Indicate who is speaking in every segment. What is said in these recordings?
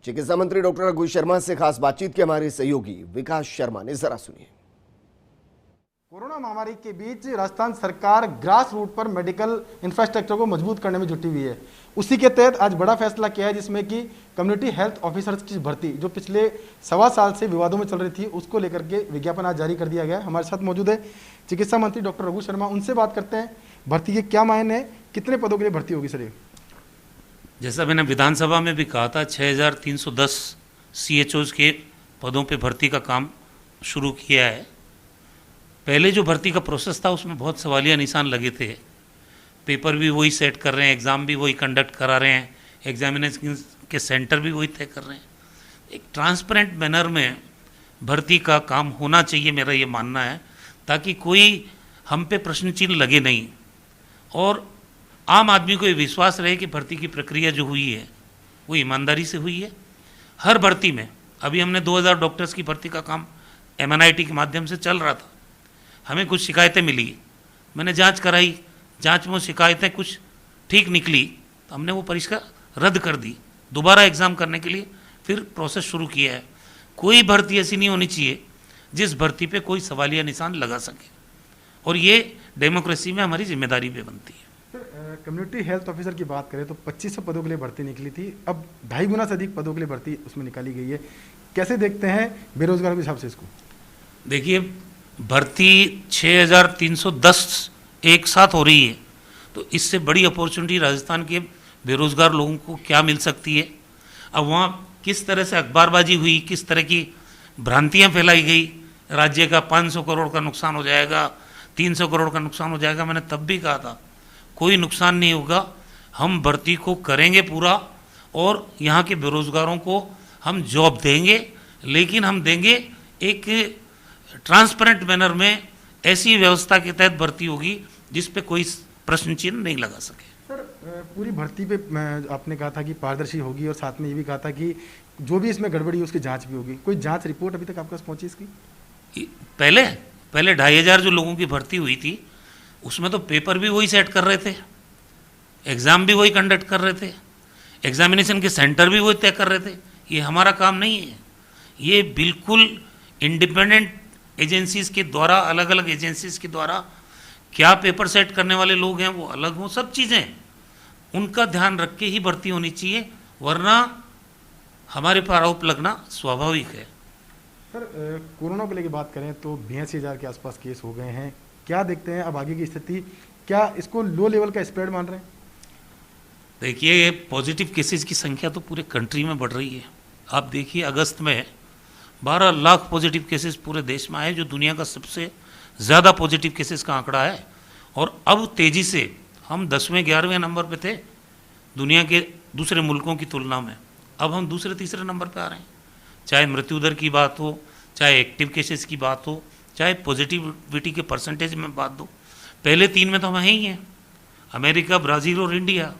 Speaker 1: चिकित्सा मंत्री डॉक्टर रघु शर्मा से खास बातचीत की हमारे सहयोगी विकास शर्मा ने, जरा सुनिए।
Speaker 2: कोरोना महामारी के बीच राजस्थान सरकार ग्रास रूट पर मेडिकल इंफ्रास्ट्रक्चर को मजबूत करने में जुटी हुई है। उसी के तहत आज बड़ा फैसला किया है, जिसमें कि कम्युनिटी हेल्थ ऑफिसर्स की भर्ती जो पिछले 1.25 साल से विवादों में चल रही थी, उसको लेकर के विज्ञापन आज जारी कर दिया गया। हमारे साथ मौजूद है चिकित्सा मंत्री डॉक्टर रघु शर्मा, उनसे बात करते हैं। भर्ती के क्या मायने है, कितने पदों के लिए भर्ती होगी सर?
Speaker 3: जैसा मैंने विधानसभा में भी कहा था, 6310 CHOs के पदों पे भर्ती का काम शुरू किया है। पहले जो भर्ती का प्रोसेस था उसमें बहुत सवालिया निशान लगे थे। पेपर भी वही सेट कर रहे हैं, एग्ज़ाम भी वही कंडक्ट करा रहे हैं, एग्जामिनेशन के सेंटर भी वही तय कर रहे हैं। एक ट्रांसपेरेंट मैनर में भर्ती का काम होना चाहिए, मेरा ये मानना है, ताकि कोई हम पे प्रश्न चिन्ह लगे नहीं और आम आदमी को ये विश्वास रहे कि भर्ती की प्रक्रिया जो हुई है वो ईमानदारी से हुई है। हर भर्ती में अभी हमने 2000 डॉक्टर्स की भर्ती का काम MNIT के माध्यम से चल रहा था। हमें कुछ शिकायतें मिली, मैंने जांच कराई, जांच में शिकायतें कुछ ठीक निकली तो हमने वो परीक्षा रद्द कर दी, दोबारा एग्ज़ाम करने के लिए फिर प्रोसेस शुरू किया है। कोई भर्ती ऐसी नहीं होनी चाहिए जिस भर्ती पे कोई सवालिया निशान लगा सके, और ये डेमोक्रेसी में हमारी जिम्मेदारी भी बनती है।
Speaker 2: कम्युनिटी हेल्थ ऑफिसर की बात करें तो 2500 पदों के लिए भर्ती निकली थी, अब 2.5 गुना से अधिक पदों के लिए भर्ती उसमें निकाली गई है। कैसे देखते हैं बेरोजगारों के हिसाब से इसको?
Speaker 3: देखिए, भर्ती 6310 एक साथ हो रही है, तो इससे बड़ी अपॉर्चुनिटी राजस्थान के बेरोजगार लोगों को क्या मिल सकती है। अब वहाँ किस तरह से अखबारबाजी हुई, किस तरह की भ्रांतियाँ फैलाई गई, राज्य का 500 करोड़ का नुकसान हो जाएगा, 300 करोड़ का नुकसान हो जाएगा। मैंने तब भी कहा था कोई नुकसान नहीं होगा, हम भर्ती को करेंगे पूरा और यहाँ के बेरोजगारों को हम जॉब देंगे, लेकिन हम देंगे एक ट्रांसपेरेंट मैनर में, ऐसी व्यवस्था के तहत भर्ती होगी जिस पे कोई प्रश्न चिन्ह नहीं लगा सके।
Speaker 2: सर, पूरी भर्ती पे आपने कहा था कि पारदर्शी होगी और साथ में ये भी कहा था कि जो भी इसमें गड़बड़ी है उसकी जांच भी होगी। कोई जांच रिपोर्ट अभी तक आपके पास पहुंची इसकी?
Speaker 3: पहले 2500 जो लोगों की भर्ती हुई थी उसमें तो पेपर भी वही सेट कर रहे थे, एग्ज़ाम भी वही कंडक्ट कर रहे थे, एग्जामिनेशन के सेंटर भी वही तय कर रहे थे। ये हमारा काम नहीं है, ये बिल्कुल इंडिपेंडेंट एजेंसीज़ के द्वारा, अलग अलग एजेंसीज़ के द्वारा क्या पेपर सेट करने वाले लोग हैं वो अलग हों, सब चीज़ें उनका ध्यान रख के ही भर्ती होनी चाहिए, वरना हमारे पर आरोप लगना स्वाभाविक है।
Speaker 2: सर, कोरोना को लेकर बात करें तो 82,000 के आसपास केस हो गए हैं। क्या देखते हैं अब आगे की स्थिति? क्या इसको लो लेवल का स्प्रेड मान रहे हैं?
Speaker 3: देखिए, पॉजिटिव केसेस की संख्या तो पूरे कंट्री में बढ़ रही है। आप देखिए, अगस्त में 12 लाख पॉजिटिव केसेस पूरे देश में आए, जो दुनिया का सबसे ज़्यादा पॉजिटिव केसेस का आंकड़ा है। और अब तेज़ी से हम 10वें 11वें नंबर पे थे दुनिया के दूसरे मुल्कों की तुलना में, अब हम दूसरे तीसरे नंबर पे आ रहे हैं। चाहे मृत्यु दर की बात हो, चाहे एक्टिव केसेस की बात हो, चाहे पॉजिटिविटी के परसेंटेज में बात हो, पहले 3 में तो हम ही हैं, अमेरिका, ब्राज़ील और इंडिया।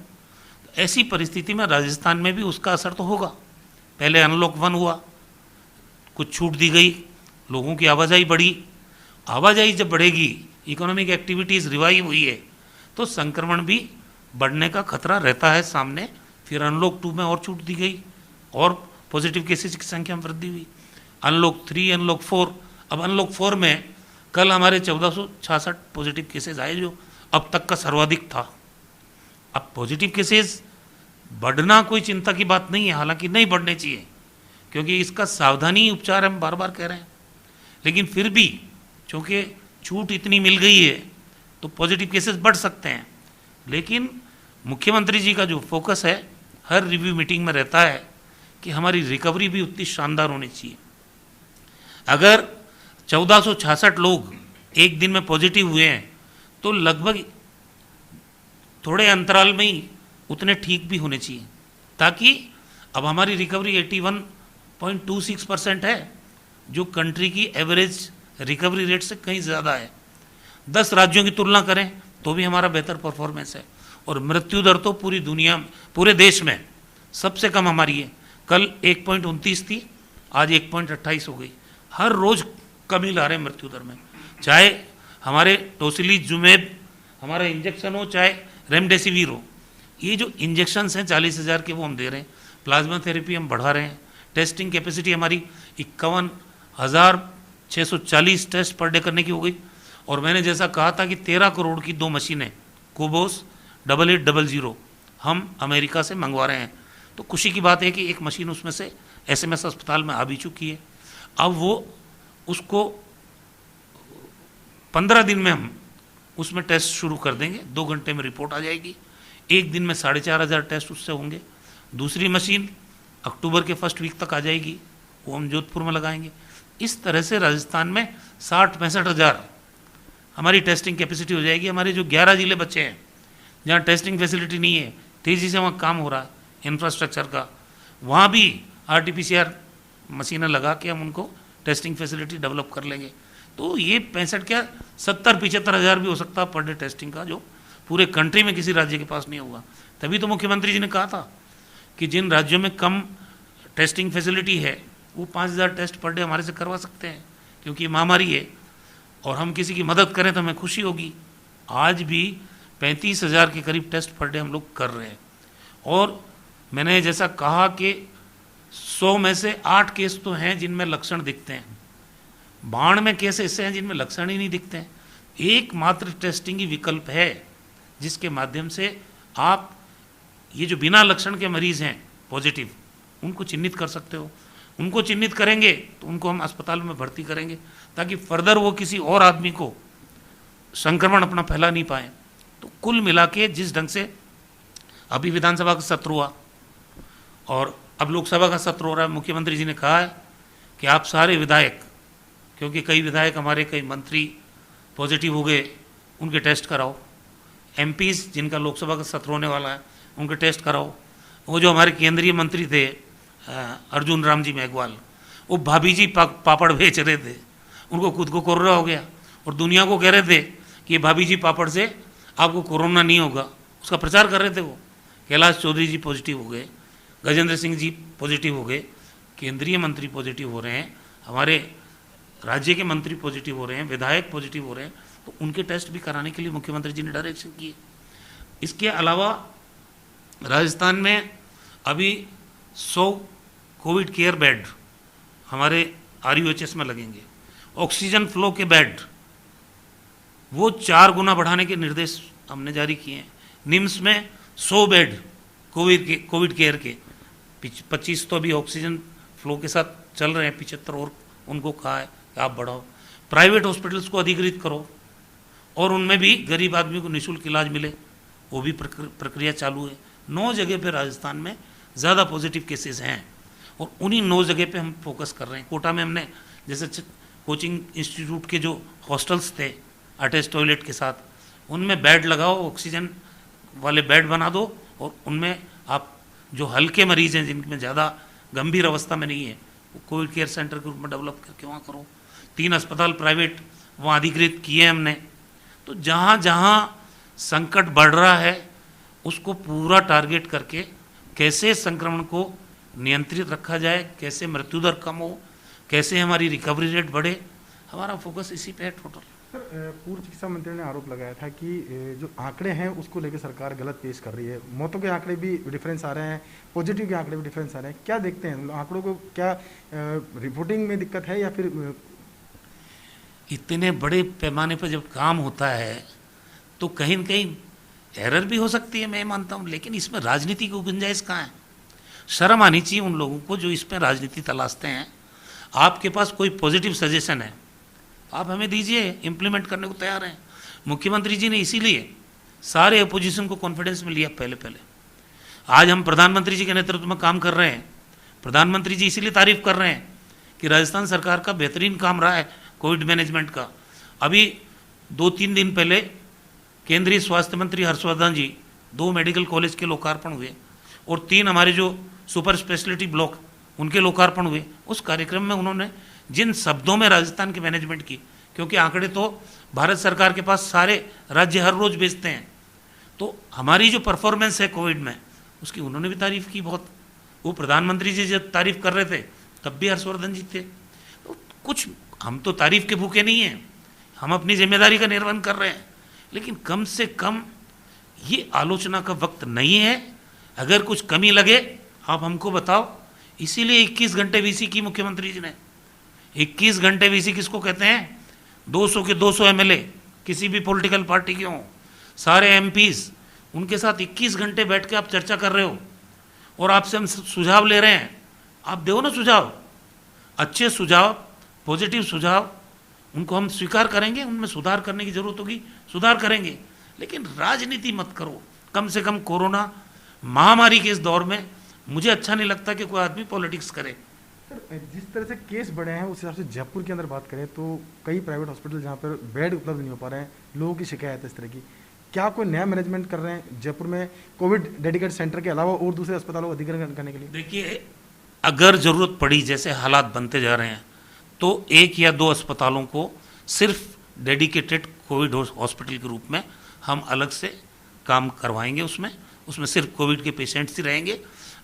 Speaker 3: ऐसी परिस्थिति में राजस्थान में भी उसका असर तो होगा। पहले अनलॉक 1 हुआ, कुछ छूट दी गई, लोगों की आवाजाही बढ़ी। आवाजाही जब बढ़ेगी, इकोनॉमिक एक्टिविटीज़ रिवाइव हुई है, तो संक्रमण भी बढ़ने का खतरा रहता है सामने। फिर अनलॉक 2 में और छूट दी गई और पॉजिटिव केसेस की संख्या में वृद्धि हुई। अनलॉक 3, अनलॉक 4, अब अनलॉक 4 में कल हमारे 1466 पॉजिटिव केसेस आए, जो अब तक का सर्वाधिक था। अब पॉजिटिव केसेस बढ़ना कोई चिंता की बात नहीं है, हालांकि नहीं बढ़ने चाहिए, क्योंकि इसका सावधानी उपचार हम बार बार कह रहे हैं। लेकिन फिर भी चूँकि छूट इतनी मिल गई है तो पॉजिटिव केसेस बढ़ सकते हैं। लेकिन मुख्यमंत्री जी का जो फोकस है हर रिव्यू मीटिंग में रहता है कि हमारी रिकवरी भी उतनी शानदार होनी चाहिए। अगर 1466 लोग एक दिन में पॉजिटिव हुए हैं तो लगभग थोड़े अंतराल में ही उतने ठीक भी होने चाहिए, ताकि अब हमारी रिकवरी 81.26% है, जो कंट्री की एवरेज रिकवरी रेट से कहीं ज़्यादा है। 10 राज्यों की तुलना करें तो भी हमारा बेहतर परफॉर्मेंस है। और मृत्यु दर तो पूरी दुनिया, पूरे देश में सबसे कम हमारी है। कल 1.29 थी, आज 1.28 हो गई। हर रोज़ कमी ला रहे हैं मृत्यु दर में, चाहे हमारे टोसिलीजुमेब हमारा इंजेक्शन हो, चाहे रेमडेसिविर हो। ये जो इंजेक्शन्स हैं 40,000 के, वो हम दे रहे हैं। प्लाज्मा थेरेपी हम बढ़ा रहे हैं, टेस्टिंग कैपेसिटी हमारी 51,640 टेस्ट पर डे करने की हो गई। और मैंने जैसा कहा था कि 13 करोड़ की 2 मशीनें कोबोस 8800 हम अमेरिका से मंगवा रहे हैं। तो खुशी की बात है कि एक मशीन उसमें से SMS अस्पताल में आ भी चुकी है। अब वो उसको 15 दिन में हम उसमें टेस्ट शुरू कर देंगे, 2 घंटे में रिपोर्ट आ जाएगी। एक दिन में 4,500 टेस्ट उससे होंगे। दूसरी मशीन अक्टूबर के फर्स्ट वीक तक आ जाएगी, वो हम जोधपुर में लगाएंगे। इस तरह से राजस्थान में 60-65 हज़ार हमारी टेस्टिंग कैपेसिटी हो जाएगी। हमारे जो 11 जिले बचे हैं जहाँ टेस्टिंग फैसिलिटी नहीं है, तेज़ी से वहाँ काम हो रहा है इंफ्रास्ट्रक्चर का, वहाँ भी RT-PCR मशीनें लगा के हम उनको टेस्टिंग फैसिलिटी डेवलप कर लेंगे। तो ये 65 क्या 70-75 हज़ार भी हो सकता है पर डे टेस्टिंग का, जो पूरे कंट्री में किसी राज्य के पास नहीं होगा। तभी तो मुख्यमंत्री जी ने कहा था कि जिन राज्यों में कम टेस्टिंग फैसिलिटी है वो 5,000 टेस्ट पर डे हमारे से करवा सकते हैं, क्योंकि ये महामारी है और हम किसी की मदद करें तो हमें खुशी होगी। आज भी 35,000 के करीब टेस्ट पर डे हम लोग कर रहे हैं। और मैंने जैसा कहा कि 100 में से 8 केस तो हैं जिनमें लक्षण दिखते हैं, 92 में केस ऐसे हैं जिनमें लक्षण ही नहीं दिखते हैं। एकमात्र टेस्टिंग ही विकल्प है जिसके माध्यम से आप ये जो बिना लक्षण के मरीज़ हैं पॉजिटिव, उनको चिन्हित कर सकते हो। उनको चिन्हित करेंगे तो उनको हम अस्पताल में भर्ती करेंगे ताकि फर्दर वो किसी और आदमी को संक्रमण अपना फैला नहीं पाए। तो कुल मिला के जिस ढंग से अभी विधानसभा का सत्र हुआ और अब लोकसभा का सत्र हो रहा है, मुख्यमंत्री जी ने कहा है कि आप सारे विधायक, क्योंकि कई विधायक हमारे, कई मंत्री पॉजिटिव हो गए, उनके टेस्ट कराओ। MPs जिनका लोकसभा का सत्र होने वाला है उनके टेस्ट कराओ। वो जो हमारे केंद्रीय मंत्री थे अर्जुन राम जी मेघवाल, वो भाभी जी पापड़ बेच रहे थे, उनको खुद को कोरोना हो गया और दुनिया को कह रहे थे कि ये भाभी जी पापड़ से आपको कोरोना नहीं होगा, उसका प्रचार कर रहे थे। वो कैलाश चौधरी जी पॉजिटिव हो गए, गजेंद्र सिंह जी पॉजिटिव हो गए, केंद्रीय मंत्री पॉजिटिव हो रहे हैं, हमारे राज्य के मंत्री पॉजिटिव हो रहे हैं, विधायक पॉजिटिव हो रहे हैं। तो उनके टेस्ट भी कराने के लिए मुख्यमंत्री जी ने डायरेक्शन किए। इसके अलावा राजस्थान में अभी 100 कोविड केयर बेड हमारे RUHS में लगेंगे। ऑक्सीजन फ्लो के बेड वो 4 गुना बढ़ाने के निर्देश हमने जारी किए हैं। निम्स में 100 बेड कोविड केयर के, 25 तो अभी ऑक्सीजन फ्लो के साथ चल रहे हैं, 75 और उनको कहा है कि आप बढ़ाओ। प्राइवेट हॉस्पिटल्स को अधिकृत करो और उनमें भी गरीब आदमी को निःशुल्क इलाज मिले, वो भी प्रक्रिया चालू है। 9 जगह पे राजस्थान में ज़्यादा पॉजिटिव केसेस हैं और उन्हीं 9 जगह पे हम फोकस कर रहे हैं। कोटा में हमने जैसे कोचिंग इंस्टीट्यूट के जो हॉस्टल्स थे अटैच टॉयलेट के साथ, उनमें बेड लगाओ, ऑक्सीजन वाले बेड बना दो और उनमें आप जो हल्के मरीज़ हैं जिनमें ज़्यादा गंभीर अवस्था में नहीं है, वो कोविड केयर सेंटर के रूप में डेवलप करके वहाँ करो। 3 अस्पताल प्राइवेट वहाँ अधिकृत किए हमने। तो जहाँ जहाँ संकट बढ़ रहा है उसको पूरा टारगेट करके कैसे संक्रमण को नियंत्रित रखा जाए, कैसे मृत्यु दर कम हो, कैसे हमारी रिकवरी रेट बढ़े, हमारा फोकस इसी पे है टोटल।
Speaker 2: सर, पूर्व चिकित्सा मंत्री ने आरोप लगाया था कि जो आंकड़े हैं उसको लेकर सरकार गलत पेश कर रही है। मौतों के आंकड़े भी डिफरेंस आ रहे हैं, पॉजिटिव के आंकड़े भी डिफरेंस आ रहे हैं। क्या देखते हैं आंकड़ों को, क्या रिपोर्टिंग में दिक्कत है या फिर
Speaker 3: इतने बड़े पैमाने पर जब काम होता है तो कहीं न कहीं एरर भी हो सकती है, मैं मानता हूँ, लेकिन इसमें राजनीति की गुंजाइश कहाँ है? शर्म आनी चाहिए उन लोगों को जो इसमें राजनीति तलाशते हैं। आपके पास कोई पॉजिटिव सजेशन है, आप हमें दीजिए, इम्प्लीमेंट करने को तैयार हैं। मुख्यमंत्री जी ने इसीलिए सारे अपोजिशन को कॉन्फिडेंस में लिया पहले। आज हम प्रधानमंत्री जी के नेतृत्व में काम कर रहे हैं। प्रधानमंत्री जी इसीलिए तारीफ कर रहे हैं कि राजस्थान सरकार का बेहतरीन काम रहा है कोविड मैनेजमेंट का। अभी 2-3 दिन पहले केंद्रीय स्वास्थ्य मंत्री हर्षवर्धन जी 2 मेडिकल कॉलेज के लोकार्पण हुए और 3 हमारे जो सुपर स्पेशलिटी ब्लॉक उनके लोकार्पण हुए। उस कार्यक्रम में उन्होंने जिन शब्दों में राजस्थान की मैनेजमेंट की, क्योंकि आंकड़े तो भारत सरकार के पास सारे राज्य हर रोज भेजते हैं, तो हमारी जो परफॉर्मेंस है कोविड में उसकी उन्होंने भी तारीफ की बहुत। वो प्रधानमंत्री जी जब तारीफ कर रहे थे तब भी हर्षवर्धन जी थे। तो कुछ हम तो तारीफ के भूखे नहीं हैं, हम अपनी जिम्मेदारी का निर्वहन कर रहे हैं, लेकिन कम से कम ये आलोचना का वक्त नहीं है। अगर कुछ कमी लगे आप हमको बताओ। इसीलिए 21 घंटे वीसी की मुख्यमंत्री जी ने। 21 घंटे वीसी किसको कहते हैं? 200 के 200 एमएलए किसी भी पॉलिटिकल पार्टी के हों, सारे एमपीज, उनके साथ 21 घंटे बैठ के आप चर्चा कर रहे हो और आपसे हम सुझाव ले रहे हैं। आप दो ना सुझाव, अच्छे सुझाव, पॉजिटिव सुझाव, उनको हम स्वीकार करेंगे। उनमें सुधार करने की जरूरत होगी, सुधार करेंगे, लेकिन राजनीति मत करो। कम से कम कोरोना महामारी के इस दौर में मुझे अच्छा नहीं लगता कि कोई आदमी पॉलिटिक्स करे।
Speaker 2: सर, जिस तरह से केस बढ़े हैं उस हिसाब से जयपुर के अंदर बात करें तो कई प्राइवेट हॉस्पिटल जहाँ पर बेड उपलब्ध नहीं हो पा रहे हैं, लोगों की शिकायत है इस तरह की। क्या कोई नया मैनेजमेंट कर रहे हैं जयपुर में कोविड डेडिकेटेड सेंटर के अलावा और दूसरे अस्पतालों को अधिग्रहण करने के लिए?
Speaker 3: देखिए, अगर जरूरत पड़ी, जैसे हालात बनते जा रहे हैं, तो 1 या 2 अस्पतालों को सिर्फ डेडिकेटेड कोविड हॉस्पिटल के रूप में हम अलग से काम करवाएंगे। उसमें सिर्फ कोविड के पेशेंट्स ही रहेंगे।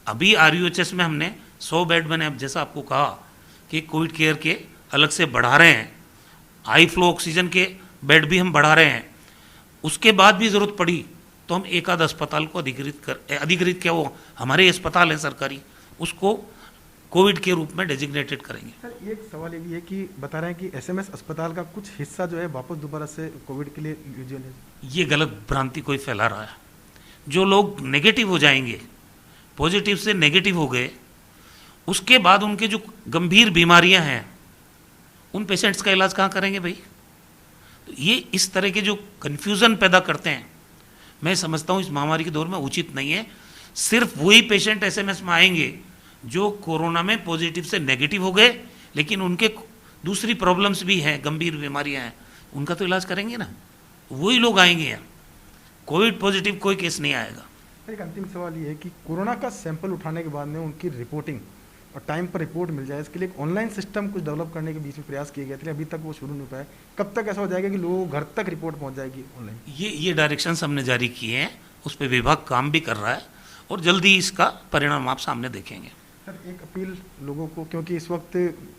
Speaker 3: अभी RUHS में हमने 100 बेड मैंने अब जैसा आपको कहा कि कोविड केयर के अलग से बढ़ा रहे हैं, हाई फ्लो ऑक्सीजन के बेड भी हम बढ़ा रहे हैं। उसके बाद भी ज़रूरत पड़ी तो हम एक आध अस्पताल को अधिकृत क्या, वो हमारे अस्पताल है सरकारी, उसको कोविड के रूप में डेजिग्नेटेड करेंगे।
Speaker 2: सर, एक सवाल ये भी है कि बता रहे हैं कि SMS अस्पताल का कुछ हिस्सा जो है वापस दोबारा से कोविड के लिए यूजुअल है।
Speaker 3: ये गलत भ्रांति कोई फैला रहा है। जो लोग नेगेटिव हो जाएंगे, पॉजिटिव से नेगेटिव हो गए, उसके बाद उनके जो गंभीर बीमारियां हैं, उन पेशेंट्स का इलाज कहाँ करेंगे भाई? तो ये इस तरह के जो कन्फ्यूज़न पैदा करते हैं, मैं समझता हूँ इस महामारी के दौर में उचित नहीं है। सिर्फ वही पेशेंट SMS में आएंगे जो कोरोना में पॉजिटिव से नेगेटिव हो गए, लेकिन उनके दूसरी प्रॉब्लम्स भी हैं, गंभीर बीमारियां हैं, उनका तो इलाज करेंगे ना, वही लोग आएंगे यहाँ। कोविड पॉजिटिव कोई केस नहीं आएगा।
Speaker 2: एक अंतिम सवाल ये है कि कोरोना का सैंपल उठाने के बाद में उनकी रिपोर्टिंग और टाइम पर रिपोर्ट मिल जाए, इसके लिए एक ऑनलाइन सिस्टम कुछ डेवलप करने के बीच में प्रयास किए गए थे, अभी तक वो शुरू नहीं पाए। कब तक ऐसा हो जाएगा कि लोगों घर तक रिपोर्ट पहुंच जाएगी ऑनलाइन?
Speaker 3: ये डायरेक्शंस हमने जारी किए हैं, उस पर विभाग काम भी कर रहा है और जल्दी इसका परिणाम आप सामने देखेंगे।
Speaker 2: सर, एक अपील लोगों को, क्योंकि इस वक्त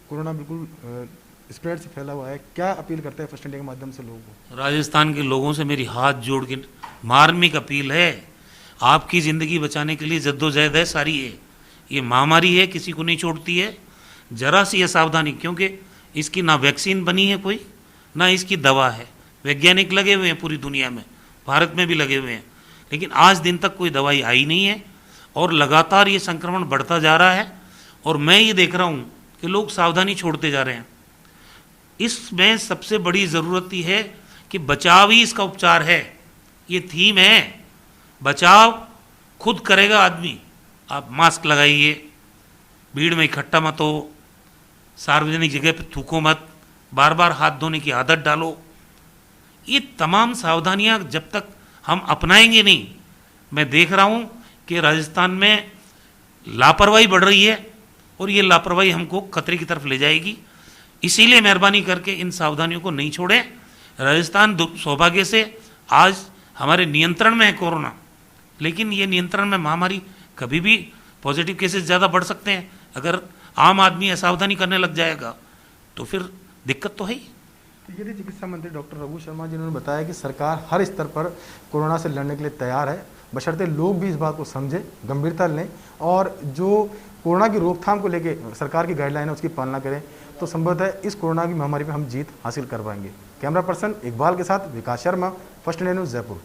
Speaker 2: कोरोना बिल्कुल स्प्रेड से फैला हुआ है, क्या अपील करते हैं फर्स्ट इंडिया के माध्यम से लोगों को?
Speaker 3: राजस्थान के लोगों से मेरी हाथ जोड़ के मार्मिक अपील है, आपकी ज़िंदगी बचाने के लिए जद्दोजहद है सारी है। ये महामारी है, किसी को नहीं छोड़ती है। जरा सी है सावधानी, क्योंकि इसकी ना वैक्सीन बनी है कोई, ना इसकी दवा है। वैज्ञानिक लगे हुए हैं पूरी दुनिया में, भारत में भी लगे हुए हैं, लेकिन आज दिन तक कोई दवाई आई नहीं है और लगातार ये संक्रमण बढ़ता जा रहा है। और मैं ये देख रहा हूँ कि लोग सावधानी छोड़ते जा रहे हैं। इसमें सबसे बड़ी ज़रूरत ही है कि बचाव ही इसका उपचार है। ये थीम है, बचाव खुद करेगा आदमी। आप मास्क लगाइए, भीड़ में इकट्ठा मत हो, सार्वजनिक जगह पे थूको मत, बार बार हाथ धोने की आदत डालो। ये तमाम सावधानियां जब तक हम अपनाएंगे नहीं, मैं देख रहा हूं कि राजस्थान में लापरवाही बढ़ रही है और ये लापरवाही हमको खतरे की तरफ ले जाएगी। इसीलिए मेहरबानी करके इन सावधानियों को नहीं छोड़ें। राजस्थान सौभाग्य से आज हमारे नियंत्रण में है कोरोना, लेकिन ये नियंत्रण में महामारी कभी भी पॉजिटिव केसेस ज़्यादा बढ़ सकते हैं। अगर आम आदमी असावधानी करने लग जाएगा तो फिर दिक्कत तो है ही।
Speaker 2: ये थे चिकित्सा मंत्री डॉक्टर रघु शर्मा, जिन्होंने बताया कि सरकार हर स्तर पर कोरोना से लड़ने के लिए तैयार है, बशर्ते लोग भी इस बात को समझें, गंभीरता लें और जो कोरोना की रोकथाम को लेके सरकार की गाइडलाइन है उसकी पालना करें, तो संभवतः इस कोरोना की महामारी पर हम जीत हासिल कर पाएंगे। कैमरा पर्सन इकबाल के साथ Vikas Sharma, First India News, Jaipur.